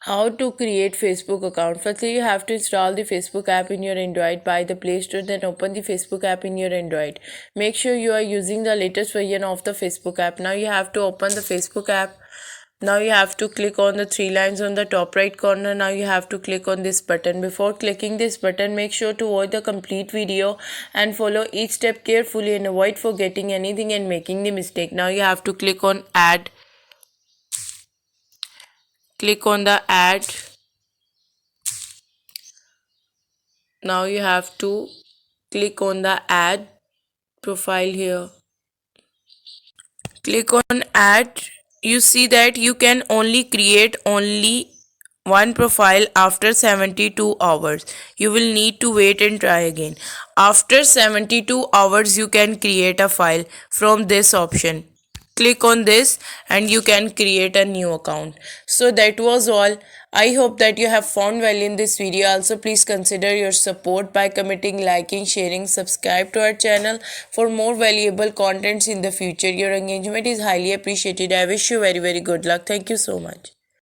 How to create Facebook account. Firstly, you have to install the Facebook app in your Android by the Play Store, then open the Facebook app in your Android. Make sure you are using the latest version of the Facebook app. Now you have to open the Facebook app. Now you have to click on the three lines on the top right corner. Now you have to click on this button. Before clicking this button, make sure to watch the complete video and follow each step carefully and avoid forgetting anything and making the mistake. Now you have to click on add. Click on the add. Now you have to click on the add profile here. Click on add. You see that you can only create one profile after 72 hours. You will need to wait and try again. After 72 hours you can create a file from this option. Click on this and you can create a new account. So that was all. I hope that you have found value in this video. Also, please consider your support by commenting, liking, sharing, subscribe to our channel for more valuable contents in the future. Your engagement is highly appreciated. I wish you very good luck. Thank you so much.